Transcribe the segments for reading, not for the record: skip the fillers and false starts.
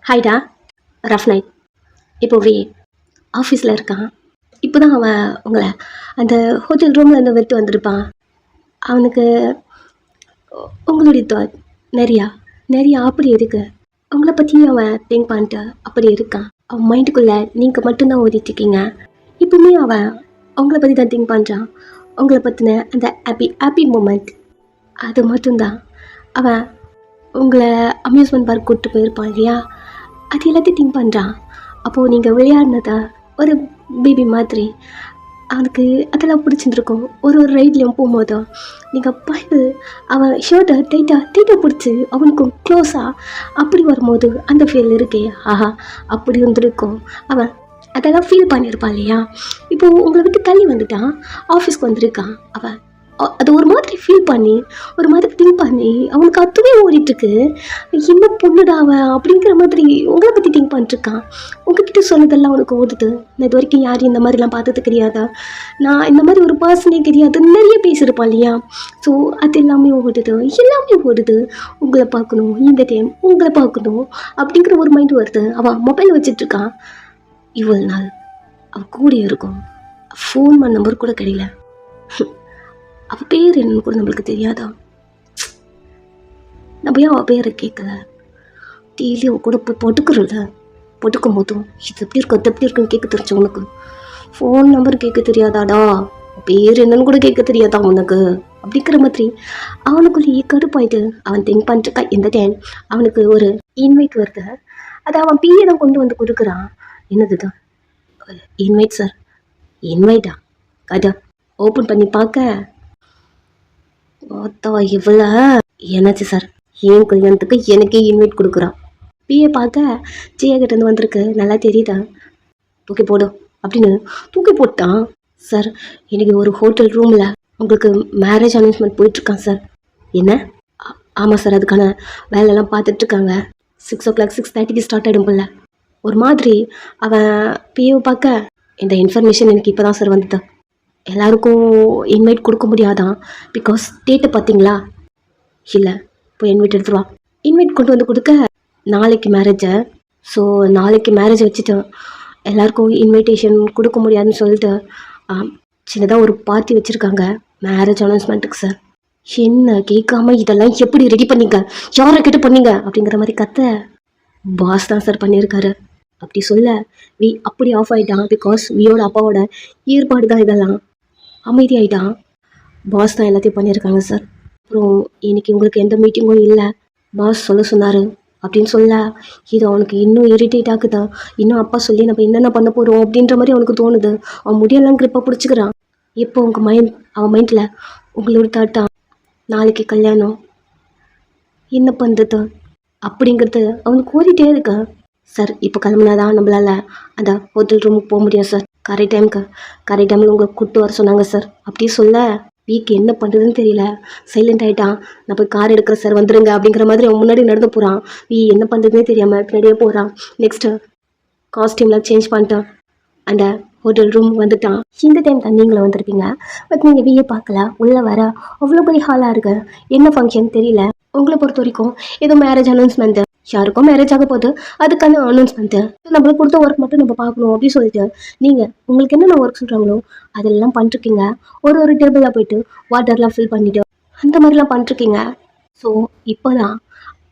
ஹாய்டா. Rough night. இப்போ ஆஃபீஸில் இருக்கான். இப்போ தான் அவன் உங்களை அந்த ஹோட்டல் ரூமில் இருந்து விட்டு வந்திருப்பான். அவனுக்கு உங்களுடைய தாட் நிறையா நிறையா அப்படி இருக்கு. உங்களை பற்றி அவன் திங்க் பண்ணிட்டு அப்படி இருக்கான். அவன் மைண்டுக்குள்ளே நீங்கள் மட்டும்தான் ஓடிட்டுருக்கீங்க. இப்போவுமே அவன் உங்களை பற்றி தான் திங்க் பண்ணுறான். உங்களை பற்றின அந்த ஹாப்பி மூமெண்ட் அது மட்டும்தான். அவன் உங்களை அம்யூஸ்மெண்ட் பார்க் கூப்பிட்டு போயிருப்பான் இல்லையா, அது எல்லாத்தையும் திங்க் பண்ணுறான். அப்போது நீங்கள் விளையாடினதா ஒரு பேபி மாதிரி அவனுக்கு அதெல்லாம் பிடிச்சிருந்துருக்கும். ஒரு ரைட்லேயும் போகும்போதும் நீங்கள் பார்த்து அவன் ஷர்ட்டை டைட்டாக பிடிச்சி அவனுக்கு க்ளோஸாக அப்படி வரும்போது அந்த ஃபீல் இருக்கே, ஆஹா அப்படி வந்துருக்கும். அவன் அதெல்லாம் ஃபீல் பண்ணியிருப்பான் இல்லையா. இப்போது உங்களை விட்டு தள்ளி வந்துட்டான், ஆஃபீஸ்க்கு வந்திருக்கான். அவன் அது ஒரு மாதிரி ஃபீல் பண்ணி ஒரு மாதிரி திங்க் பண்ணி அவனுக்கு அதுவே ஓடிட்டுருக்கு. என்ன பொண்ணுடா அவன் அப்படிங்கிற மாதிரி உங்களை பற்றி திங்க் பண்ணிட்டுருக்கான். உங்ககிட்ட சொன்னதெல்லாம் அவனுக்கு ஓடுது. நான் இது வரைக்கும் யாரும் இந்த மாதிரிலாம் பார்த்தது கிடையாதா, நான் இந்த மாதிரி ஒரு பர்சனே கிடையாது, நிறைய பேசியிருப்பான் இல்லையா. ஸோ அது எல்லாமே ஓடுது. உங்களை பார்க்கணும், இந்த டைம் உங்களை பார்க்கணும் அப்படிங்கிற ஒரு மைண்ட் வருது. அவன் மொபைல் வச்சிட்ருக்கான். இவ்வளோ நாள் அவன் கூட இருக்கும், ஃபோன் நம்பர் கூட கிடையில. அவள் பேர் என்னன்னு கூட நம்மளுக்கு தெரியாதா. நம்ம ஏன் அவள் பேரை கேட்கல. டெய்லி அவள் கூட போய் பொட்டுக்கும் போதும் இது எப்படி இருக்கும் அது எப்படி இருக்குன்னு கேட்க தெரிஞ்ச உனக்கு ஃபோன் நம்பர் கேட்க தெரியாதாடா, பேர் என்னன்னு கூட கேட்க தெரியாதா உனக்கு அப்படிங்கிற மாதிரி அவனுக்குள்ளேயே கடுப்பாயிட்டு அவன் திங்க் பண்ணிட்டுக்கா. இந்த டைம் அவனுக்கு ஒரு இன்வைட் வருது. அதை அவன் பிஏ தான் கொண்டு வந்து கொடுக்குறான். என்னதுதான் இன்வைட் சார், இன்வைட்டா? அதை ஓப்பன் பண்ணி பார்க்க இவ்வளோ என்னாச்சு சார், ஏன் கல்யாணத்துக்கு எனக்கே இன்வைட் கொடுக்குறான். பிஏ பார்க்க ஜியா கிட்டேருந்து வந்திருக்கு, நல்லா தெரியுதா. தூக்கி போடும் அப்படின்னு தூக்கி போட்டான். சார் எனக்கு ஒரு ஹோட்டல் ரூமில் உங்களுக்கு மேரேஜ் அனௌன்ஸ்மெண்ட் போயிட்டுருக்கான் சார். என்ன? ஆமாம் சார், அதுக்கான வேலையெல்லாம் பார்த்துட்ருக்காங்க. 6 o'clock 6:30 ஸ்டார்ட் ஆகிடும் போல. ஒரு மாதிரி அவன் பிஏவை பார்க்க இந்த இன்ஃபர்மேஷன் எனக்கு இப்போ தான் சார் வந்தது. எல்லாருக்கும் இன்வைட் கொடுக்க முடியாதான், பிகாஸ் டேட்டை பார்த்தீங்களா? இல்லை, போய் இன்வைட் எடுத்துருவா. இன்வைட் கொண்டு வந்து கொடுக்க நாளைக்கு மேரேஜை. ஸோ நாளைக்கு மேரேஜை வச்சுட்டு எல்லாருக்கும் இன்விடேஷன் கொடுக்க முடியாதுன்னு சொல்லிட்டு சின்னதாக ஒரு பார்ட்டி வச்சுருக்காங்க மேரேஜ் அனௌன்ஸ்மெண்ட்டுக்கு சார். என்ன கேட்காம இதெல்லாம் எப்படி ரெடி பண்ணிங்க, யாரை கிட்ட பண்ணீங்க அப்படிங்கிற மாதிரி கத்த பாஸ் தான் சார் பண்ணியிருக்காரு. அப்படி சொல்ல அப்படி ஆஃப் ஆகிட்டான். பிகாஸ் வியோட அப்பாவோட ஏற்பாடு தான் இதெல்லாம். அமைதியாயிட்டான். பாஸ் தான் எல்லாத்தையும் பண்ணியிருக்காங்க சார். அப்புறம் இன்னைக்கு உங்களுக்கு எந்த மீட்டிங்கும் இல்லை, பாஸ் சொல்ல சொன்னார் அப்படின்னு சொல்ல இது அவனுக்கு இன்னும் இரிட்டேட் ஆகுதா. இன்னும் அப்பா சொல்லி நம்ம என்னென்ன பண்ண போகிறோம் அப்படின்ற மாதிரி அவனுக்கு தோணுது. அவன் முடியெல்லாம் கிரிப்பாக பிடிச்சிக்கிறான். இப்போ அவன் மைண்டில் உங்களோட தாட்டா நாளைக்கு கல்யாணம் என்ன பண்ணுறது அப்படிங்கிறது அவனுக்கு ஓடிட்டே இருக்கு. சார் இப்போ கிளம்புனாதான் நம்மளால் அந்த ஹோட்டல் ரூமுக்கு போக முடியும் சார். கரெக்ட் டைமில் உங்களை கூப்பிட்டு வர சொன்னாங்க சார். அப்படியே சொல்ல வீக்கு என்ன பண்ணுறதுன்னு தெரியல, சைலண்ட் ஆகிட்டான். நான் போய் கார் எடுக்கிற சார், வந்துடுங்க அப்படிங்கிற மாதிரி அவன் முன்னாடி நடந்து போகிறான். என்ன பண்ணுறதுனே தெரியாமல் பின்னாடியே போகிறான். நெக்ஸ்ட்டு காஸ்டியூம்லாம் சேஞ்ச் பண்ணிட்டான், அந்த ஹோட்டல் ரூம் வந்துட்டான். இந்த டைம் தான் நீங்களும் வந்திருப்பீங்க. பட் நீங்கள் வீயை பார்க்கல. உள்ளே வர அவ்வளோ பெரிய ஹாலாக இருக்கு. என்ன ஃபங்க்ஷன் தெரியல. உங்களை பொறுத்த வரைக்கும் ஏதோ மேரேஜ் அனௌன்ஸ்மெண்ட்டு, யாருக்கும் மேரேஜ் ஆக போகுது, அதுக்கான அனௌன்ஸ்மெண்ட்டு, நம்மளுக்கு கொடுத்த ஒர்க் மட்டும் நம்ம பார்க்கணும் அப்படின்னு சொல்லிட்டு நீங்கள் உங்களுக்கு என்னென்ன ஒர்க் சொல்கிறாங்களோ அதெல்லாம் பண்ணிருக்கீங்க. ஒரு டேபிளில் போயிட்டு வாட்டர்லாம் ஃபில் பண்ணிவிட்டு அந்த மாதிரிலாம் பண்ணிருக்கீங்க. ஸோ இப்போ தான்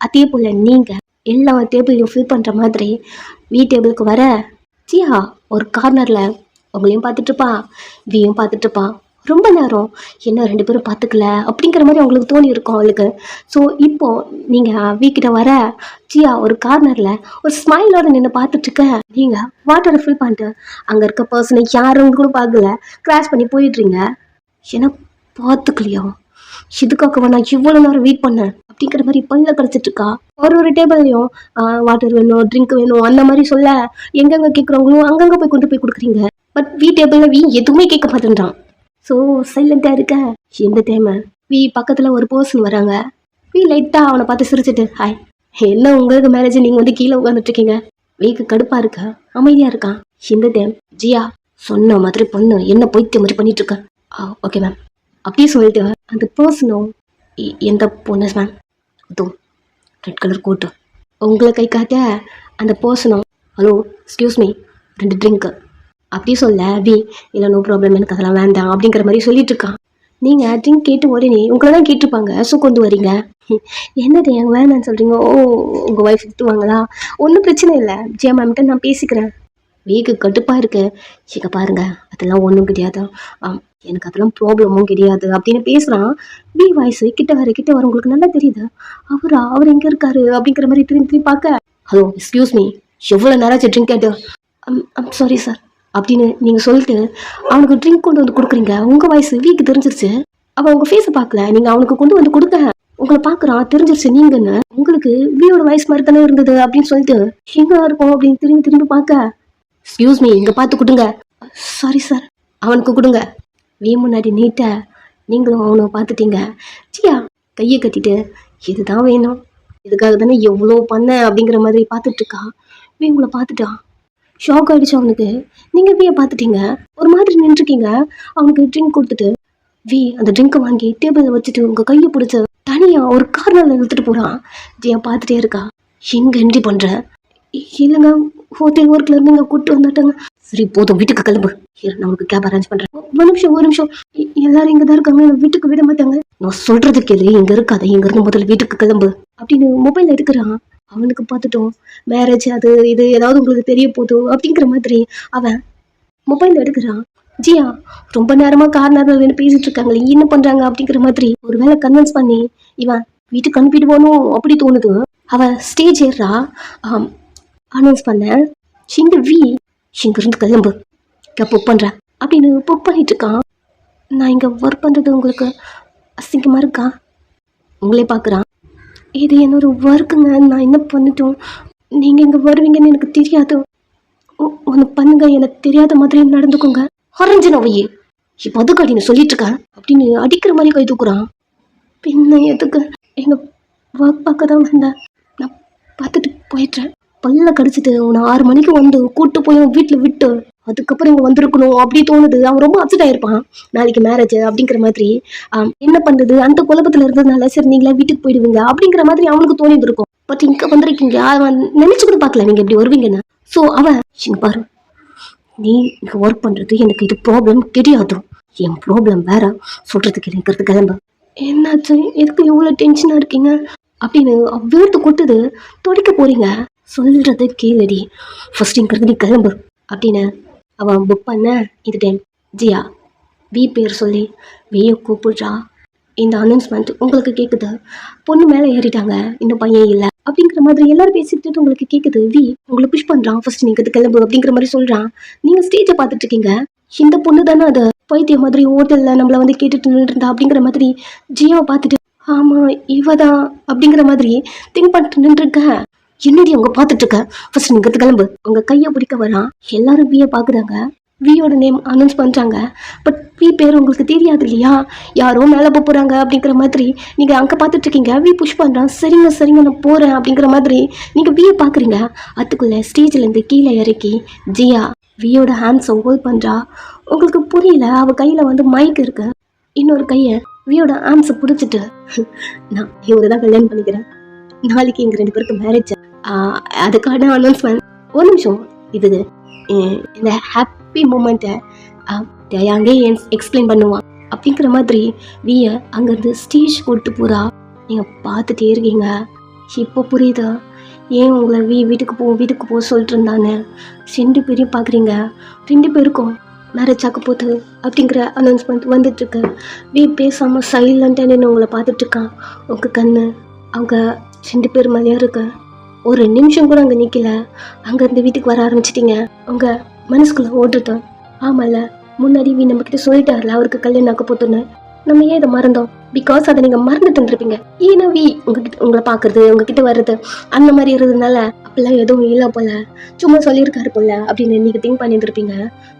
அதே போல் நீங்கள் எல்லா டேபிளையும் ஃபில் பண்ணுற மாதிரி டேபிளுக்கு வர ஜியா ஒரு கார்னரில் உங்களையும் பார்த்துட்ருப்பா, வியும் பார்த்துட்ருப்பா. ரொம்ப நேரம் என்ன 2 பேரும் பார்த்துக்கல அப்படிங்கிற மாதிரி அவங்களுக்கு தோணி இருக்கும் அவளுக்கு. ஸோ இப்போது நீங்கள் வீக்கிட்ட வர ஜியா ஒரு கார்னரில் ஒரு ஸ்மைலோடு நின்று பார்த்துட்ருக்க. நீங்கள் வாட்டரை ஃபில் பண்ணிட்டு அங்கே இருக்க பர்சனை யாரும் கூட பார்க்கல, கிராஷ் பண்ணி போயிடுறீங்க. ஏன்னா பார்த்துக்கலையா, இதுக்காக நான் இவ்வளோ நேரம் வெயிட் பண்ணேன் அப்படிங்கிற மாதிரி பல்ல கடிச்சிட்ருக்கா. ஒரு டேபிள்லையும் வாட்டர் வேணும், ட்ரிங்க் வேணும் அந்த மாதிரி சொல்ல எங்கெங்கே கேட்குறவங்களும் அங்கங்கே போய் கொண்டு போய் கொடுக்குறீங்க. பட் டேபிளில் எதுவுமே கேட்க மாட்டேன்றான். ஸோ சைலண்ட்டாக இருக்க. இந்த டைமு பக்கத்தில் ஒரு பர்சன் வராங்க. லைட்டாக அவனை பார்த்து சிரிச்சிட்டு, ஹாய், என்ன உங்களுக்கு மேரேஜ், நீங்கள் கீழே உட்காந்துட்ருக்கீங்க. வீக்கு கடுப்பாக இருக்கா, அமைதியாக இருக்கான். இந்த டைம் ஜியா சொன்ன மாதிரி பொண்ணு என்ன போய்த்த மாதிரி பண்ணிகிட்ருக்க. ஓகே மேம் அப்படியே சொல்லிட்டு அந்த பர்சனும் எந்த பொண்ணு மேம், அதுவும் ரெட் கலர் கோட்டு உங்களை கை காட்ட அந்த பர்சனும் ஹலோ எக்ஸ்கியூஸ் மீ 2 ட்ரிங்க்கு அப்படி சொல்ல வி இல்லை நோ ப்ராப்ளம் எனக்கு அதெல்லாம் வேண்டாம் அப்படிங்கிற மாதிரி சொல்லிட்டு இருக்கான். நீங்கள் ட்ரிங்க் கேட்டு உடனே உங்களை தான் கேட்டிருப்பாங்க, ஸோ கொண்டு வரீங்க. என்னது எங்க வேணான்னு சொல்கிறீங்க? ஓ, உங்கள் ஒய்ஃப் திட்டுவாங்களா? ஒன்றும் பிரச்சனை இல்லை, ஜியா மேம்கிட்ட நான் பேசிக்கிறேன். வீக்கு கட்டுப்பாக இருக்கு. இங்கே பாருங்க, அதெல்லாம் ஒன்றும் கிடையாது. எனக்கு அதெல்லாம் ப்ராப்ளமும் கிடையாது அப்படின்னு பேசுகிறான். வி வாய்ஸ் கிட்ட வர உங்களுக்கு நல்லா தெரியுது. அவர் எங்கே இருக்காரு அப்படிங்கிற மாதிரி திரும்பி பார்க்க ஹலோ எக்ஸ்கியூஸ் மீ, எவ்வளோ நேரம் ட்ரிங்க் கேட்டு சாரி சார் அப்படின்னு நீங்கள் சொல்லிட்டு அவனுக்கு ட்ரிங்க் கொண்டு வந்து கொடுக்குறீங்க. உங்கள் வாய்ஸ் வீக்கு தெரிஞ்சிருச்சு. அவன் உங்கள் ஃபேஸை பார்க்கல, நீங்கள் அவனுக்கு கொண்டு வந்து கொடுக்க உங்களை பார்க்குறான், தெரிஞ்சிருச்சு நீங்கன்னு. உங்களுக்கு வியோட வாய்ஸ் மாதிரி தானே இருந்தது அப்படின்னு சொல்லிட்டு எங்கே இருக்கும் அப்படின்னு திரும்பி பார்க்க எக்ஸ்கியூஸ் மீ, இங்கே பார்த்து கொடுங்க. சாரி சார், அவனுக்கு கொடுங்க. வி முன்னாடி நீட்ட நீங்களும் அவனை பார்த்துட்டீங்க. ஜியா கையை கட்டிட்டு இதுதான் வேணும், இதுக்காக தானே எவ்வளோ பண்ண அப்படிங்கிற மாதிரி பார்த்துட்டு இருக்கா. வி உங்களை பார்த்துட்டான். ஷாக் ஆகிடுச்சு அவனுக்கு. நீங்கள் வியை பார்த்துட்டீங்க, ஒரு மாதிரி நின்றுருக்கீங்க. அவனுக்கு ட்ரிங்க் கொடுத்துட்டு வி அந்த ட்ரிங்க்கை வாங்கி டேபிளில் வச்சுட்டு உங்கள் கையை பிடிச்சி தனியாக ஒரு கார்னரில் இழுத்துட்டு போகிறான். ஜியா பார்த்துட்டே இருக்கா. எங்கே என்ட்ரி பண்ணுற? இல்லைங்க, ஹோட்டல் ஒர்க்கில் இருந்து இங்கே கூப்பிட்டு வந்துட்டாங்க. சரி போதும், வீட்டுக்கு கிளம்பு. நான் உனக்கு கேப் அரேஞ்ச் பண்ணுறேன். ஒரு நிமிஷம் எல்லாரும் இங்கே தான் இருக்காங்க, வீட்டுக்கு விட மாட்டாங்க. நான் சொல்கிறது கேளு, இங்கே இருக்காத, இங்கேருந்து முதல்ல வீட்டுக்கு கிளம்பு அப்படின்னு மொபைல் எடுக்கிறான். அவனுக்கு பார்த்துட்டோம் மேரேஜ் அது இது ஏதாவது உங்களுக்கு தெரிய போதும் அப்படிங்கிற மாதிரி அவன் மொபைல் எடுக்கிறான். ஜியா ரொம்ப நேரமாக கார்னரில் பேசிட்டு இருக்காங்களே, என்ன பண்ணுறாங்க அப்படிங்கிற மாதிரி ஒரு வேளை கன்வின்ஸ் பண்ணி இவன் வீட்டுக்கு அனுப்பிட்டு போகணும் அப்படி தோணுது. அவன் ஸ்டேஜ் ஏறா அனௌன்ஸ் பண்ண இங்கே வி இங்கிருந்து கிளம்பு, புக் பண்ணுறேன் அப்படின்னு புக் பண்ணிட்டு இருக்கான். நான் இங்கே ஒர்க் பண்ணுறது உங்களுக்கு அசிங்கமாக இருக்கா? உங்களே பார்க்குறான். இது என்னோட ஒர்க்குங்க, நான் என்ன பண்ணிட்டோம், நீங்கள் இங்கே வருவீங்கன்னு எனக்கு தெரியாது. ஒன்று பண்ணுங்க, எனக்கு தெரியாத மாதிரி நடந்துக்கோங்க. ஹரஞ்சு நவையே இப்போ அதுக்காடின்னு சொல்லிட்டு இருக்கேன் அப்படின்னு அடிக்கிற மாதிரி கை தூக்குறான். பின்ன எதுக்கு, எங்கள் ஒர்க் பார்க்க தான் வந்தேன், நான் பார்த்துட்டு போயிடுறேன். பல்ல கடிச்சிட்டு உன்னை 6 மணிக்கு வந்து கூப்பிட்டு போய் வீட்டில் விட்டு அதுக்கப்புறம் இங்கே வந்திருக்கணும் அப்படி தோணுது. அவன் ரொம்ப அப்செட் ஆயிருப்பான், நாளைக்கு மேரேஜ் அப்படிங்கிற மாதிரி. என்ன பண்ணுறது, அந்த குழப்பத்தில் இருந்ததுனால சரி நீங்களே வீட்டுக்கு போயிடுவீங்க அப்படிங்கிற மாதிரி அவனுக்கு தோணிட்டு இருக்கும். பட் இங்கே வந்திருக்கீங்க, அவன் நினைச்சு கூட பார்க்கல நீங்கள் இப்படி வருவீங்கன்னு. ஸோ அவன் இங்க பாரு, நீ இங்கே ஒர்க் பண்ணுறது எனக்கு இது ப்ராப்ளம் கிடையாது, என் ப்ராப்ளம் வேற, சொல்கிறதுக்கு இருக்கிறது கிளம்ப. என்னாச்சு, எதுக்கு எவ்வளோ டென்ஷனாக இருக்கீங்க அப்படின்னு வேர்த்து கொட்டுது. துடைக்க போறீங்க, சொல்றது கேளடி, ஃபர்ஸ்ட் இங்கிறது நீ கிளம்பு அப்படின்னு அவன் புக் பண்ண. இது டைம் ஜியா வி பேர் சொல்லி வியை கூப்பிடுறா. இந்த அனௌன்ஸ்மெண்ட் உங்களுக்கு கேட்குது, பொண்ணு மேலே ஏறிட்டாங்க, இன்னும் பையன் இல்லை அப்படிங்கிற மாதிரி எல்லாரும் பேசிட்டு உங்களுக்கு கேட்குது. வி உங்களை புஷ் பண்ணுறான், ஃபர்ஸ்ட் நீங்கள் கிளம்பு அப்படிங்கிற மாதிரி சொல்கிறான். நீங்கள் ஸ்டேஜை பார்த்துட்டு இருக்கீங்க. இந்த பொண்ணு தானே அது பைத்திய மாதிரி ஹோட்டலில் நம்மளை வந்து கேட்டுட்டு நின்றுருந்தா அப்படிங்கிற மாதிரி ஜியாவை பார்த்துட்டு ஆமாம் இவ தான் அப்படிங்கிற மாதிரி திங்க் பண்ணிட்டு நின்றுருக்க. என்னடி அவங்க பார்த்துட்டு இருக்க, ஃபர்ஸ்ட் நீங்க கிளம்பு. அவங்க கையை பிடிக்க வரான். எல்லாரும் வியை பார்க்குறாங்க. வியோட நேம் அனௌன்ஸ் பண்ணுறாங்க. பட் வி பேர் உங்களுக்கு தெரியாது இல்லையா, யாரோ மேலே போகிறாங்க அப்படிங்கிற மாதிரி நீங்கள் அங்கே பார்த்துட்டு இருக்கீங்க. வி புஷ் பண்ணுறான். சரிங்க நான் போகிறேன் அப்படிங்கிற மாதிரி நீங்கள் வியை பார்க்குறீங்க. அதுக்குள்ளே ஸ்டேஜ்லேருந்து கீழே இறக்கி ஜியா வியோட ஹேண்ட்ஸை ஹோல்ட் பண்ணுறா. உங்களுக்கு புரியல, அவள் கையில் வந்து மைக் இருக்கு. இன்னொரு கையை வியோட ஹேண்ட்ஸை பிடிச்சிட்டு நான் இவரை தான் கல்யாணம் பண்ணிக்கிறேன், நாளைக்கு எங்கள் 2 பேருக்கு மேரேஜ், அதுக்கான அனௌன்ஸ்மெண்ட். ஒரு நிமிஷம், இது இந்த ஹாப்பி மூமெண்ட்டை அங்கே எக்ஸ்பிளைன் பண்ணுவான் அப்படிங்கிற மாதிரி வியை அங்கேருந்து ஸ்டேஜ் கொடுத்து போகிறா. நீங்கள் பார்த்துட்டே இருக்கீங்க. இப்போ புரியுதா ஏன் உங்களை வீட்டுக்கு போ சொல்லிட்டு இருந்தானே. 2 பேரையும் பார்க்குறீங்க, 2 பேருக்கும் மேரேஜ் ஆக போகுது அப்படிங்கிற அனௌன்ஸ்மெண்ட் வந்துட்டுருக்கு. வி பேசாமல் சைலண்ட்டாக நின்று உங்களை பார்த்துட்ருக்கான். உங்கள் கண்ணு அவங்க 2 பேர் மேலேயும் இருக்கு. ஒரு நிமிஷம் கூட அங்கே நிற்கல, அங்கேருந்து வீட்டுக்கு வர ஆரம்பிச்சிட்டிங்க. உங்கள் மனசுக்குள்ளே ஓடுறது, ஆமாம்ல முன்னாடி வி நம்மக்கிட்ட சொல்லிட்டார்ல அவருக்கு கல்யாணம் ஆக்க போதுன்னு, நம்ம ஏன் இதை மறந்தோம்? பிகாஸ் அதை நீங்கள் மறந்துட்டு இருந்திருப்பீங்க. ஏன்னா வி உங்களை பார்க்குறது, உங்ககிட்ட வர்றது அந்த மாதிரி இருந்ததுனால அப்படிலாம் எதுவும் இல்லை போல, சும்மா சொல்லியிருக்காரு போல அப்படின்னு நீங்கள் திங்க் பண்ணியிருந்துருப்பீங்க.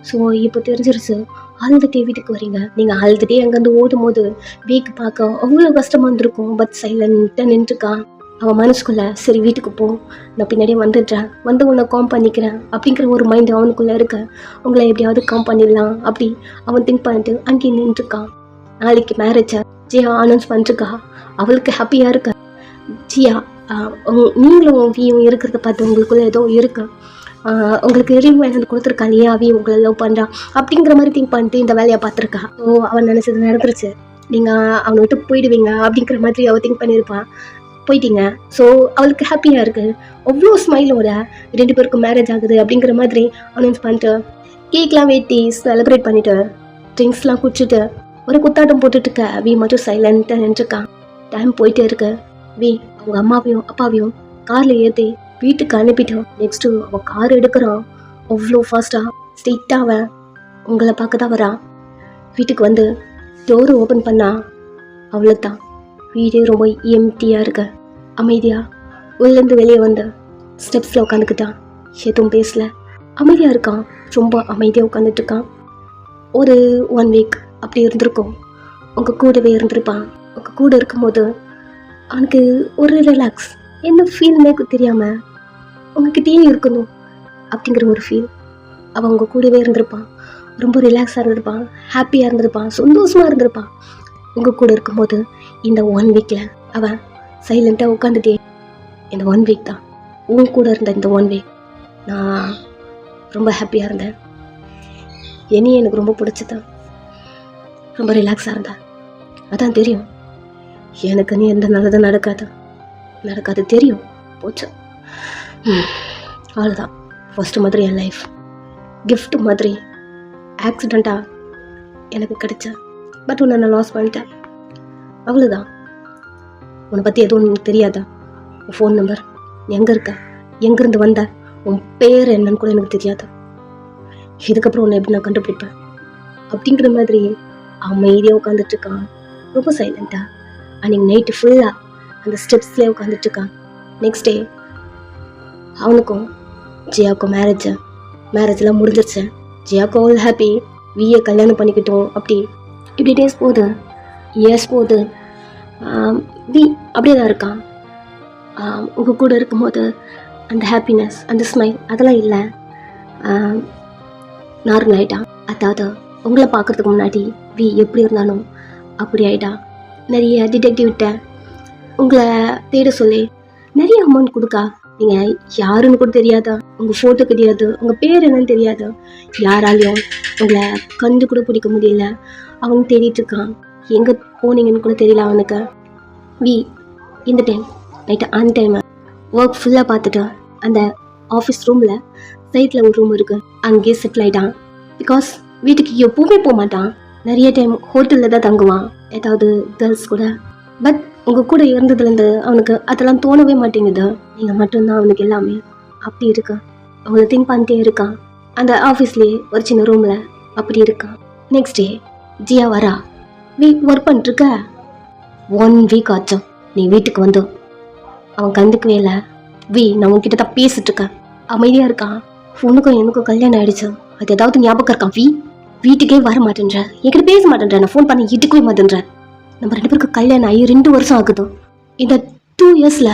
ஸோ இப்போ தெரிஞ்சிருச்சு, அழுதுகிட்டே வீட்டுக்கு வரீங்க. நீங்கள் அழுதுகிட்டே அங்கேருந்து ஓடும் போது வீக்கு பார்க்க அவ்வளோ கஷ்டமாக இருந்திருக்கும். பட் சைலண்ட்டாக நின்றுருக்கான். அவன் மனசுக்குள்ளே சரி வீட்டுக்கு போ, நான் பின்னாடியே வந்துடுறேன், வந்து உன்னை காம் பண்ணிக்கிறேன் அப்படிங்கிற ஒரு மைண்டு அவனுக்குள்ளே இருக்க. உங்களை எப்படியாவது காம் பண்ணிடலாம் அப்படி அவன் திங்க் பண்ணிட்டு அங்கேயே நின்றுருக்கான். நாளைக்கு மேரேஜை ஜியா அனௌன்ஸ் பண்ணிருக்கா. அவளுக்கு ஹாப்பியாக இருக்க. ஜியா நீங்களும் வியும் இருக்கிறத பார்த்து உங்களுக்குள்ள ஏதோ இருக்கு. உங்களுக்கு ரிங் வாங்கி கொடுத்துருக்கா இல்லையா, அவி உங்களை லவ் பண்ணுறான் அப்படிங்கிற மாதிரி திங்க் பண்ணிட்டு இந்த வேலையை பார்த்துருக்கா. ஸோ அவன் நினச்சது நடந்துருச்சு. நீங்கள் அவனை விட்டு போயிடுவீங்க அப்படிங்கிற மாதிரி அவள் திங்க் பண்ணியிருப்பான். போயிட்டீங்க. ஸோ அவளுக்கு ஹாப்பியாக இருக்குது. அவ்வளோ ஸ்மைலோட 2 பேருக்கும் மேரேஜ் ஆகுது அப்படிங்கிற மாதிரி அனௌன்ஸ் பண்ணிட்டு கேக்லாம் வெட்டி செலிப்ரேட் பண்ணிவிட்டு ட்ரிங்க்ஸ்லாம் குடிச்சிட்டு ஒரு குத்தாட்டம் போட்டுட்டு இருக்க வி மட்டும் சைலண்ட்டாக நின்றுருக்கான். டைம் போயிட்டே இருக்கு. வி அவங்க அம்மாவையும் அப்பாவையும் காரில் ஏற்றி வீட்டுக்கு அனுப்பிட்டோம். நெக்ஸ்ட்டு அவன் கார் எடுக்கிறான். அவ்வளோ ஃபாஸ்ட்டாக ஸ்ட்ரெயிட்டாக அவன் உங்களை பார்க்க தான் வரான். வீட்டுக்கு வந்து டோரு ஓப்பன் பண்ணா அவ்வளோதான். வீடே ரொம்ப எம்டியாக இருக்கு. அமைதியாக உள்ளேருந்து வெளியே வந்து ஸ்டெப்ஸில் உட்காந்துக்கிட்டான். எதுவும் பேசல, அமைதியாக இருக்கான். ரொம்ப அமைதியாக உட்காந்துட்டு இருக்கான். ஒரு 1 வீக் அப்படி இருந்திருக்கும். உங்கள் கூடவே இருந்திருப்பான். உங்கள் கூட இருக்கும்போது அவனுக்கு ஒரு ரிலாக்ஸ், என்ன ஃபீல்னே தெரியாமல் உங்ககிட்டயே இருக்கணும் அப்படிங்கிற ஒரு ஃபீல். அவன் உங்கள் கூடவே இருந்திருப்பான். ரொம்ப ரிலாக்ஸாக இருந்திருப்பான், ஹாப்பியாக இருந்திருப்பான், சந்தோஷமாக இருந்திருப்பான். உங்கள் கூட இருக்கும்போது இந்த 1 வீக்கில் அவன் சைலண்ட்டாக உட்காந்துட்டே. இந்த 1 வீக் தான் உன் கூட இருந்த இந்த 1 வீக் நான் ரொம்ப ஹாப்பியாக இருந்தேன். என்னையும் எனக்கு ரொம்ப பிடிச்சதான். ரொம்ப ரிலாக்ஸாக இருந்தேன். அதான் தெரியும் எனக்கு நீ எந்த நல்லதும் நடக்காது தெரியும். போச்சு, அவ்வளோதான். ஃபஸ்ட்டு மாதிரி என் லைஃப் கிஃப்ட் மாதிரி ஆக்சிடெண்ட்டாக எனக்கு கிடைச்ச. பட் உன்னை நான் லாஸ் பண்ணிட்டேன், அவ்வளோதான். உன்னை பற்றி எதுவும் உனக்கு தெரியாதா? உன் ஃபோன் நம்பர், எங்கே இருக்க, எங்கேருந்து வந்த, உன் பேர் என்னன்னு கூட எனக்கு தெரியாதா? இதுக்கப்புறம் உன்னை எப்படி நான் கண்டுபிடிப்பேன் அப்படிங்கிற மாதிரி அமைதியாக உட்காந்துட்ருக்கான். ரொம்ப சைலண்ட்டாக. அன்றைக்கி நைட்டு ஃபுல்லாக அந்த ஸ்டெப்ஸ்லேயே உட்காந்துட்ருக்கான். நெக்ஸ்ட் டே அவனுக்கும் ஜியாவுக்கும் மேரேஜெலாம் முடிஞ்சிருச்சு. ஜியாவுக்கும் ஆல் ஹாப்பி. விஏ கல்யாணம் பண்ணிக்கிட்டோம். இப்படி டேஸ் போகுது, இயர்ஸ் போகுது. வி அப்படியே தான் இருக்கான். உங்கள் கூட இருக்கும்போது அந்த ஹாப்பினஸ், அந்த ஸ்மைல் அதெல்லாம் இல்லை. நார்மல் ஆகிட்டான். அதாவது உங்களை பார்க்குறதுக்கு முன்னாடி வி எப்படி இருந்தாலும் அப்படி ஆகிட்டா. நிறைய டிடெக்டிவ்கிட்ட உங்களை தேட சொல்லி நிறைய அமௌண்ட் கொடுக்கா. நீங்கள் யாருன்னு கூட தெரியாதா, உங்கள் ஃபோட்டோ தெரியாது, உங்கள் பேர் என்னன்னு தெரியாது, யாராலையும் உங்களை கண்டு கூட பிடிக்க முடியல. அவன் தேடிட்டு இருக்கான். எங்கே போனீங்கன்னு கூட தெரியல அவனுக்கு. வி இந்த time night on time work ஃபுல்லாக பார்த்துட்டு அந்த ஆஃபீஸ் ரூமில் சைட்டில் ஒரு ரூம் இருக்குது, அங்கேயே செட்டில் ஆகிட்டான். பிகாஸ் வீட்டுக்கு எப்பவுமே போக மாட்டான். நிறைய டைம் ஹோட்டலில் தான் தங்குவான், ஏதாவது கேர்ள்ஸ் கூட. பட் உங்கள் கூட இருந்ததுலேருந்து அவனுக்கு அதெல்லாம் தோணவே மாட்டேங்குது. நீங்கள் மட்டும்தான் அவனுக்கு எல்லாமே. அப்படி இருக்கு. அவனை திங்க் பண்ணிட்டே இருக்கான். அந்த ஆஃபீஸ்லேயே ஒரு சின்ன ரூமில் அப்படி இருக்கான். நெக்ஸ்ட் டே ஜியா வரா. ஒர்க் பண்ணிட்டுருக்க 1 வீக் ஆச்சும். நீ வீட்டுக்கு வந்து அவன் கண்டுக்கவே இல்லை. நான் உன்கிட்ட தான் பேசிட்டு இருக்கேன். அமைதியாக இருக்கான். உனக்கும் எனக்கும் கல்யாணம் ஆயிடுச்சு, அது ஏதாவது ஞாபகம் இருக்கான்? வீட்டுக்கே வர மாட்டேன்ற, என்கிட்ட பேச மாட்டேன்ற, நான் ஃபோன் பண்ணி இட்டுக்கவே மாட்டேன்ற. நம்ம 2 பேருக்கு கல்யாணம் ஆகி 2 வருஷம் ஆகுது. இந்த 2 இயர்ஸில்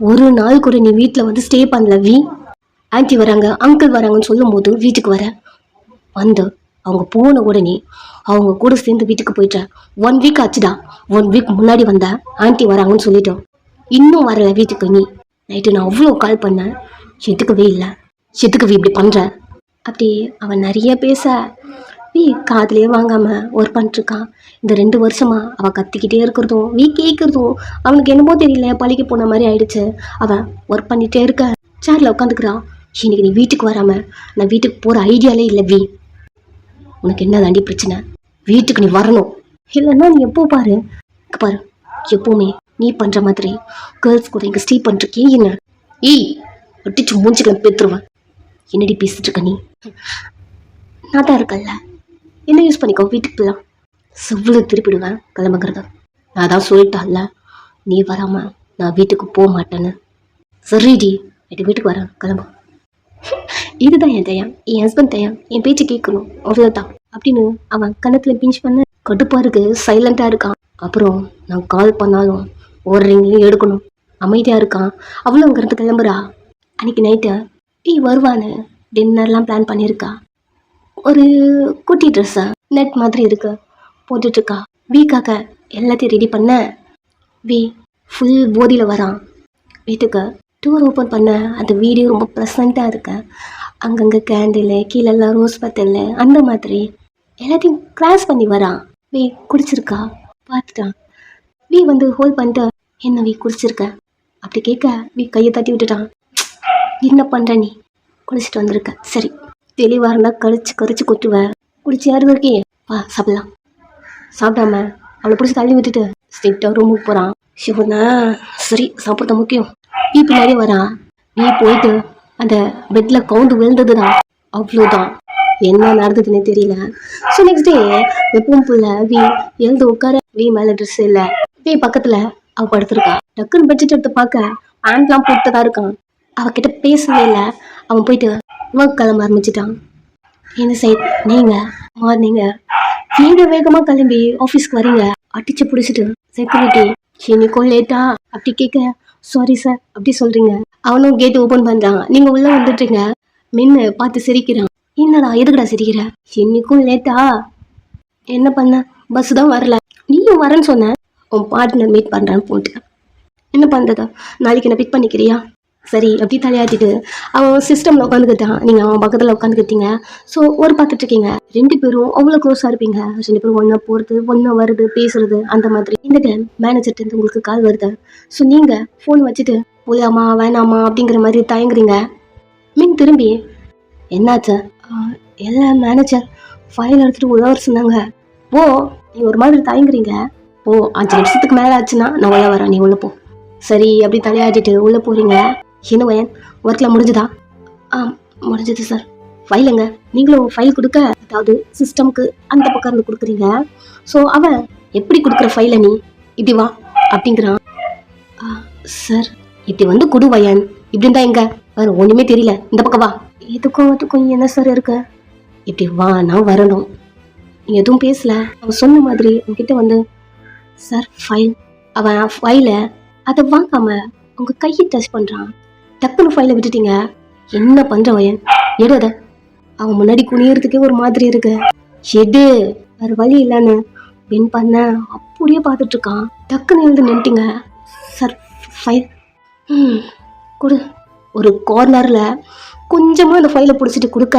ஒரு நாள் கூட நீ வீட்டில் வந்து ஸ்டே பண்ணல. ஆன்ட்டி வராங்க, அங்கிள் வராங்கன்னு சொல்லும் போது வீட்டுக்கு வந்து அவங்க போன உடனே அவங்க கூட சேர்ந்து வீட்டுக்கு போயிட்ட. 1 வீக் ஆச்சுடா. 1 வீக் முன்னாடி வந்த ஆன்ட்டி வராங்கன்னு சொல்லிட்டோம், இன்னும் வரல வீட்டுக்கு. நீ நைட்டு நான் அவ்வளோ கால் பண்ணேன், எதுக்கவே இல்லை. எதுக்கு இப்படி பண்ணுற? அப்படி அவன் நிறைய பேச காதுலேயே வாங்காமல் ஒர்க் பண்ணிட்டுருக்கான். இந்த 2 வருஷமா அவள் கத்திக்கிட்டே இருக்கிறதும் கேட்குறதும் அவனுக்கு என்னமோ தெரியல, பழிக்க போன மாதிரி ஆயிடுச்சு. அவன் ஒர்க் பண்ணிகிட்டே இருக்க சேரில் உட்காந்துக்கிறான். இன்னைக்கு நீ வீட்டுக்கு வராமல் நான் வீட்டுக்கு போகிற ஐடியாலே இல்லை. உனக்கு என்ன தாண்டி பிரச்சனை? வீட்டுக்கு நீ வரணும், இல்லைன்னா நீ எப்போ பாரு எப்போவுமே நீ பண்ணுற மாதிரி கேர்ள்ஸ் கூட இங்கே ஸ்டே பண்ணிருக்கே என்ன? அடிச்சு மூஞ்சிக்கலாம் பேத்துருவேன். என்னடி பேசிட்டு இருக்க நீ? நான் தான் இருக்கல்ல, என்ன யூஸ் பண்ணிக்கோ. வீட்டுக்கு போகலாம். செவ்வளோ திருப்பிடுவேன் கிளம்புங்கிறத. நான் தான் சொல்லிட்டான்ல, நீ வராமல் நான் வீட்டுக்கு போக மாட்டேன்னு. சரிடி, எட்டு வீட்டுக்கு வரேன், கிளம்பு. இதுதான் என் தயம், என் ஹஸ்பண்ட் தயம். என் பேச்சு கேட்கணும், அவ்வளோதான் அப்படின்னு அவன் கணத்தில் பிஞ்ச் பண்ண. கடுப்பாக இருக்கு, சைலண்ட்டாக இருக்கான். அப்புறம் நான் கால் பண்ணாலும் ஒரு ரிங்லையும் எடுக்கணும். அமைதியாக இருக்கான். அவ்வளோ அங்கேருந்து கிளம்புறா. அன்றைக்கி நைட்டு வருவான்னு டின்னர்லாம் பிளான் பண்ணியிருக்கா. ஒரு குட்டி ட்ரெஸ்ஸை நெட் மாதிரி இருக்கு போட்டுட்ருக்கா. வீக்காக எல்லாத்தையும் ரெடி பண்ண ஃபுல் போதியில் வரான். வீட்டுக்கு டூர் ஓப்பன் பண்ண அந்த வீடியோ ரொம்ப ப்ளசண்ட்டாக இருக்கு. அங்கங்கே கேண்டில் கீழெல்லாம் ரோஸ் பத்தல் அந்த மாதிரி எல்லாத்தையும் கிராஸ் பண்ணி வரான். வே குடிச்சிருக்கா பார்த்துட்டான். வி வந்து ஹோல்ட் பண்ணிட்டு என்ன வி குடிச்சிருக்க அப்படி கேட்க வி கையை தட்டி விட்டுட்டான். என்ன பண்ணுற நீ குடிச்சிட்டு வந்திருக்க சரி தெளிவாக இருந்தால் கரிச்சு கொட்டுவேன். குடிச்சு யாரு இருக்கே வா சாப்பிடலாம். சாப்பிடாம அவளை பிடிச்சி தள்ளி விட்டுட்டு ஸ்ட்ரிக்டாக ரூமுக்கு போகிறான். சிவனா சரி சாப்பிட்றது முக்கியம். வி பின்னாடியே வரான். வி போயிட்டு அந்த பெட்டில் கவுந்து விழுந்தது தான். அவ்வளோதான், என்ன நடந்ததுன்னே தெரியல. ஸோ நெக்ஸ்ட் டே எப்பவும் புள்ள வி எழுந்து உட்கார வி மேலே ட்ரெஸ் இல்லை. வி பக்கத்தில் அவள் படுத்திருக்கா. டக்குன்னு பெட்ஷீட் எடுத்து பார்க்க பேண்ட்லாம் போட்டுதான் இருக்கான். அவகிட்ட பேசவே இல்லை. அவன் போயிட்டு ஒர்க் கிளம்ப ஆரம்பிச்சிட்டான். என்ன சைட் நீங்கள் மார்னிங்க வேகமாக கிளம்பி ஆஃபீஸ்க்கு வரீங்க. அடிச்சு பிடிச்சிட்டு செக்யூரிட்டி இன்னைக்கும் லேட்டா அப்படி கேட்க சாரி சார் அப்படி சொல்றீங்க. அவனும் கேட் ஓப்பன் பண்றான். நீங்க உள்ள வந்துட்டீங்க. மின்னு பார்த்து சிரிக்கிறான். என்னடா எதுக்குடா சிரிக்கிற? இன்னைக்கும் லேட்டா என்ன பண்ண? பஸ் தான் வரல. நீயும் வரேன்னு சொன்ன. உன் பார்ட்னர் மீட் பண்றான்னு போட்டு என்ன பண்றதா? நாளைக்கு என்ன பிக் பண்ணிக்கிறியா? சரி அப்படி தலையாட்டிட்டு அவன் சிஸ்டம்ல உட்காந்துக்கிட்டான். நீங்க அவன் பக்கத்துல உட்காந்துக்கிட்டீங்க. ஸோ ஒரு பார்த்துட்டு இருக்கீங்க. ரெண்டு பேரும் அவ்வளோ க்ளோஸா இருப்பீங்க. ரெண்டு பேரும் ஒன்னா போறது ஒன்னா வருது பேசுறது அந்த மாதிரி. இந்த டைம் மேனேஜர்ட்டு இருந்து உங்களுக்கு கால் வருது. ஸோ நீங்க ஃபோன் வச்சுட்டு போலாமா வேணாமா அப்படிங்கிற மாதிரி தயங்குறீங்க. மீன் திரும்பி என்னாச்சு? எல்லா மேனேஜர் ஃபைல் எடுத்துட்டு உள்ள வர சொன்னாங்க. ஓ நீ ஒரு மாதிரி தயங்குறீங்க. ஓ 5 நிமிஷத்துக்கு மேலே ஆச்சுன்னா நான் உள்ள வரேன், நீ உள்ள போ. சரி அப்படி தலையாட்டிட்டு உள்ள போறீங்க. என்ன வயன் ஒர்க்கில் முடிஞ்சுதா? முடிஞ்சது சார். ஃபைலுங்க நீங்களும் ஃபைல் கொடுக்க அதாவது சிஸ்டம்க்கு அந்த பக்கம் இருந்து கொடுக்குறீங்க. ஸோ அவன் எப்படி கொடுக்குற ஃபைலை நீ இப்படி வா அப்படிங்கிறான். சார் இப்படி வந்து கொடு வயன். இப்படி இருந்தா எங்க வேறு ஒன்றுமே தெரியல. இந்த பக்கம் வா. இதுக்கும் என்ன சார் இருக்கு? இப்படி வா நான் வரணும். நீ எதுவும் பேசல. அவன் சொன்ன மாதிரி உங்ககிட்ட வந்து சார் ஃபைல் அவன் ஃபைலை அதை வாங்காம உங்க கையை டச் பண்றான். டக்குன்னு ஃபைலை விட்டுட்டீங்க. என்ன பண்ற வயன்? எடு அதை. அவன் முன்னாடி குனியறதுக்கே ஒரு மாதிரி இருக்கு. எடு வேற வழி இல்லைன்னு வின் பண்ண அப்படியே பார்த்துட்டு இருக்கான். டக்குன்னு எழுந்து நின்ட்டீங்க. சார் ஃபைல் கொடு. ஒரு கார்னர்ல கொஞ்சமா அந்த ஃபைலை பிடிச்சிட்டு கொடுக்க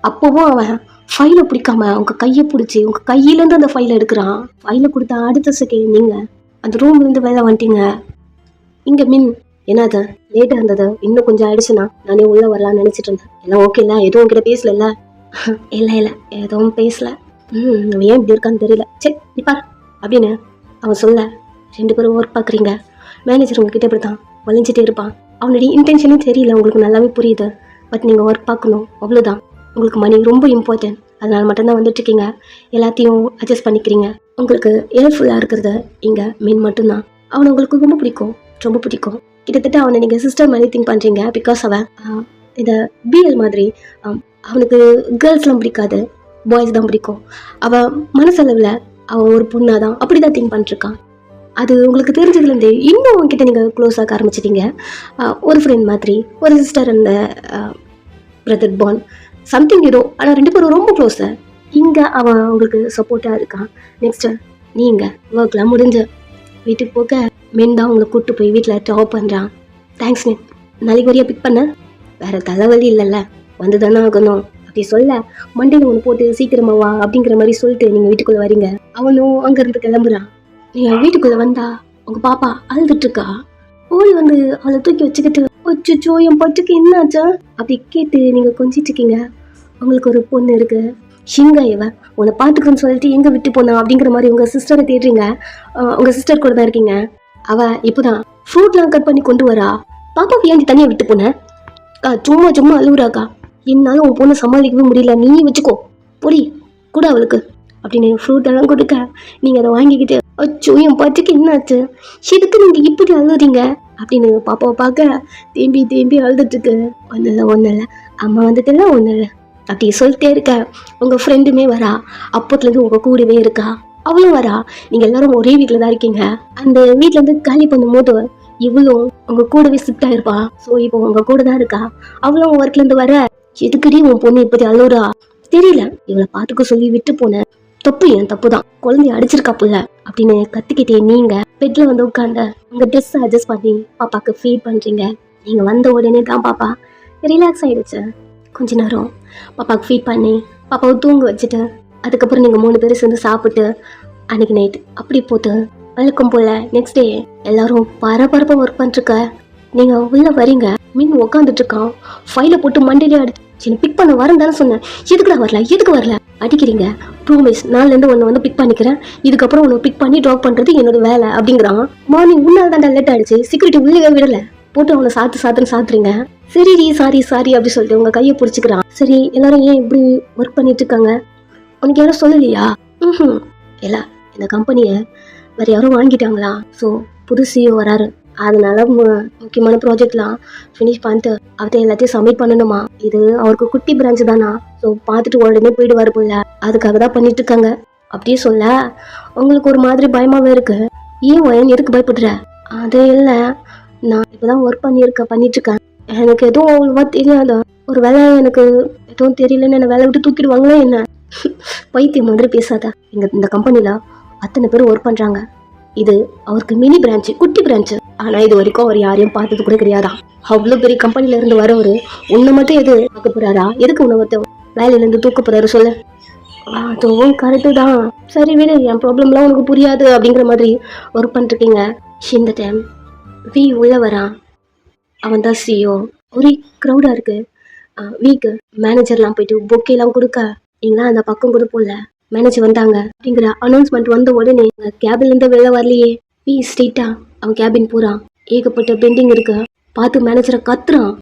அப்பவும் அவன் ஃபைலை பிடிக்காம உங்க கையை பிடிச்சி உங்க கையிலேருந்து அந்த ஃபைலை எடுக்கிறான். ஃபைலை கொடுத்தா அடுத்த செகண்ட் நீங்க அந்த ரூம்லேருந்து வேலை வந்துட்டீங்க. இங்க மின் என்னது லேட்டாக இருந்தது. இன்னும் கொஞ்சம் ஆயிடுச்சுன்னா நானே உள்ள வரலாம்னு நினைச்சிட்டு இருந்தேன். எல்லாம் ஓகே இல்லை? எதுவும் உங்ககிட்ட பேசல? இல்லை எதுவும் பேசல. அவன் ஏன் இப்படி இருக்கான்னு தெரியல. சரி நிப்பார் அப்படின்னு அவன் சொல்ல. 2 பேரும் ஒர்க் பார்க்குறீங்க. மேனேஜர் உங்ககிட்ட இப்படி தான் வளைஞ்சிட்டே இருப்பான். அவனுடைய இன்டென்ஷனே தெரியல, உங்களுக்கு நல்லாவே புரியுது. பட் நீங்கள் ஒர்க் பார்க்கணும் அவ்வளோதான். உங்களுக்கு மணி ரொம்ப இம்பார்ட்டன்ட். அதனால மட்டும்தான் வந்துட்டுருக்கீங்க. எல்லாத்தையும் அட்ஜஸ்ட் பண்ணிக்கிறீங்க. உங்களுக்கு ஹெல்ப்ஃபுல்லாக இருக்கிறது இங்கே மீன் மட்டும்தான். அவனை உங்களுக்கு ரொம்ப பிடிக்கும் கிட்டத்தட்ட அவனை நீங்கள் சிஸ்டர் மாதிரி திங்க் பண்ணுறீங்க. பிகாஸ் அவன் இதை பிஎல் மாதிரி அவனுக்கு கேர்ள்ஸ்லாம் பிடிக்காது, பாய்ஸ் தான் பிடிக்கும். அவன் மனசளவில் அவன் ஒரு பொண்ணாக தான் அப்படி தான் திங்க் பண்ணிட்டுருக்கான். அது உங்களுக்கு தெரிஞ்சதுலேருந்தே இன்னும் அவன்கிட்ட நீங்கள் க்ளோஸ் ஆக ஆரம்பிச்சிட்டீங்க. ஒரு ஃப்ரெண்ட் மாதிரி, ஒரு சிஸ்டர் அந்த பிரதர் பாண்ட் சம்திங் ஏதோ. ஆனால் 2 பேரும் ரொம்ப க்ளோஸு. இங்கே அவன் உங்களுக்கு சப்போர்ட்டாக இருக்கான். நெக்ஸ்ட்டு நீங்கள் ஒர்க்லாம் முடிஞ்சு வீட்டுக்கு போக மென் தான் உங்களை கூப்பிட்டு போய் வீட்டில் ட்ராப் பண்ணுறான். தேங்க்ஸ் மென், நாளைக்கு வரையா பிக் பண்ண? வேறு தலைவலி இல்லைல்ல, வந்து தானே ஆகணும் அப்படி சொல்ல மண்டையில் ஒன்று போட்டு சீக்கிரமா வா அப்படிங்கிற மாதிரி சொல்லிட்டு நீங்கள் வீட்டுக்குள்ளே வரீங்க. அவனும் அங்கேருந்து கிளம்புறான். நீங்கள் வீட்டுக்குள்ளே வந்தா உங்கள் பாப்பா அழுதுட்டுருக்கா. ஓடி வந்து அவளை தூக்கி வச்சுக்கிட்டு அச்சோ என் பட்டுக்கு என்னாச்சா அப்படி கேட்டு நீங்கள் கொஞ்சிட்டு இருக்கீங்க. உங்களுக்கு ஒரு பொண்ணு இருக்கு. இங்க இவன் உன்னை பார்த்துக்கணும்னு சொல்லிட்டு எங்கே விட்டு போனா அப்படிங்கிற மாதிரி உங்கள் சிஸ்டரை தேடுறீங்க. உங்கள் சிஸ்டர் கூட தான் இருக்கீங்க. அவள் இப்போதான் ஃப்ரூட்லாம் கட் பண்ணி கொண்டு வரா. பாப்பாவை ஏன் தனியாக விட்டு போன? சும்மா அழுகுறாக்கா. என்னாலும் உன் பொண்ணு சமாளிக்கவே முடியல, நீ வச்சுக்கோ பொடி கூட அவளுக்கு அப்படின்னு ஃப்ரூட் எல்லாம் கொடுக்க நீங்கள் அதை வாங்கிக்கிட்டு அச்சோ என் பட்டுக்கு என்னாச்சு, எதுக்கு நீங்கள் இப்படி அழுகுறீங்க அப்படின்னு பாப்பாவை பார்க்க தேம்பி அழுதுட்டுருக்கு. ஒன்றும் இல்லை அம்மா வந்துட்டுல ஒன்றும் இல்லை அப்படி சொல்லிட்டே இருக்க. உங்கள் ஃப்ரெண்டுமே வரா. அப்போத்துலேருந்து உங்கள் கூடவே இருக்கா. அவளும் வரா. நீங்கள் எல்லாரும் ஒரே வீட்டில் தான் இருக்கீங்க. அந்த வீட்டிலேருந்து காலி பண்ணும்போது இவளும் உங்கள் கூடவே ஷிஃப்ட் ஆயிருப்பா. ஸோ இப்போ உங்கள் கூட தான் இருக்கா. அவளும் ஒர்க்லேருந்து வர எதுக்கடி உன் பொண்ணு இப்படி அழுறா தெரியல, இவளை பார்த்துக்க சொல்லி விட்டு போன தப்பு என் தப்பு தான். குழந்தைய அடிச்சிருக்கா புள்ள. அப்படின்னு கத்திக்கிட்டே நீங்க பெட்ல வந்து உட்காந்து உங்க ட்ரெஸ் அட்ஜஸ்ட் பண்ணி பாப்பாக்கு ஃபீட் பண்றீங்க. நீங்க வந்த உடனே தான் பாப்பா ரிலாக்ஸ் ஆயிடுச்சு. கொஞ்ச நேரம் பாப்பாக்கு ஃபீட் பண்ணி பாப்பாவை தூங்க வச்சுட்டு அதுக்கப்புறம் நீங்கள் 3 பேரும் சேர்ந்து சாப்பிட்டு அன்னைக்கு நைட் அப்படி போட்டு வழக்கம் போல நெக்ஸ்ட் டே எல்லாரும் பரபரப்பாக ஒர்க் பண்ணிருக்க. நீங்கள் உள்ள வரீங்க, மீன் உட்காந்துட்டு இருக்கான், ஃபைலை போட்டு மண்டையிலே அடிச்சு பிக் பண்ண வரேன் தானே சொன்னேன், எதுக்கு வரல அடிக்கிறீங்க. ப்ராமிஸ் நாள்லேருந்து ஒன்று வந்து பிக் பண்ணிக்கிறேன், இதுக்கப்புறம் ஒன்று பிக் பண்ணி ட்ராப் பண்ணுறது என்னோட வேலை அப்படிங்கிறான். மார்னிங் உன்னால் தான் லேட் ஆயிடுச்சு, செக்யூரிட்டி உள்ளே விடலை, போட்டு அவனை சாத்துறீங்க. சரி சாரி அப்படி சொல்லிட்டு உங்க கையை பிடிச்சிக்கிறான். சரி எல்லாரும் ஏன் இப்படி ஒர்க் பண்ணிட்டு இருக்காங்க, உனக்கு யாரும் சொல்லலையா? இல்ல, இந்த கம்பெனியை வேற யாரும் வாங்கிட்டாங்களா, ஸோ புது CEO வராரு, அதனால முக்கியமான ப்ராஜெக்ட்லாம் ஃபினிஷ் பண்ணிட்டு அவர்கிட்ட எல்லாத்தையும் சப்மிட் பண்ணணுமா. இது அவருக்கு குட்டி பிரான்ச் தானா, ஸோ பார்த்துட்டு உடனே போயிடுவாரு போல, அதுக்காக தான் பண்ணிட்டு இருக்காங்க. அப்படியே சொல்ல உங்களுக்கு ஒரு மாதிரி பயமாவே இருக்கு. ஏன் வயன் எதுக்கு பயப்படுற? அது இல்லை, நான் இப்போதான் ஒர்க் பண்ணிட்டு இருக்கேன், எனக்கு எதுவும் அவ்வளோவா தெரியாதா, ஒரு வேலை எனக்கு எதுவும் தெரியலன்னு என்ன வேலை விட்டு தூக்கிடுவாங்களே என்ன. பைத்தியம் மாதிரி பேசாத. இந்த கம்பெனியில் அத்தனை பேர் ஒர்க் பண்ணுறாங்க, இது அவருக்கு மினி பிரான்ச்சு, குட்டி பிரான்ச்சு. ஆனால் இது வரைக்கும் அவர் யாரையும் பார்த்தது கூட கிடையாதா. அவ்வளோ பெரிய கம்பெனில இருந்து வரவர் உன்னை மட்டும் எது பார்க்க போறாரா? எதுக்கு உன்னை மட்டும் வேலையிலேருந்து தூக்க போறாரு சொல்லு. அதுவும் கரெக்டு தான், சரி விடு, என் ப்ராப்ளம்லாம் உனக்கு புரியாது அப்படிங்கிற மாதிரி ஒர்க் பண்ணிருக்கீங்க. இந்த டைம் உள்ள வரான், அவன் தான் CEO. ஒரே க்ரௌடாக இருக்கு. வீக்கு மேனேஜர்லாம் போயிட்டு பொக்கேலாம் கொடுக்க நீங்களாம் அந்த பக்கம் கூட போடல. மேனேஜர் வந்தாங்க அப்படிங்கிற அனௌன்ஸ்மெண்ட் வந்த உடனே கேபின்லேருந்து வெளில வரலையே. ஸ்ட்ரெயிட்டா அவன் கேபின் போகிறான். ஏகப்பட்ட பெண்டிங் இருக்கு, பார்த்து மேனேஜரை கத்துறான்.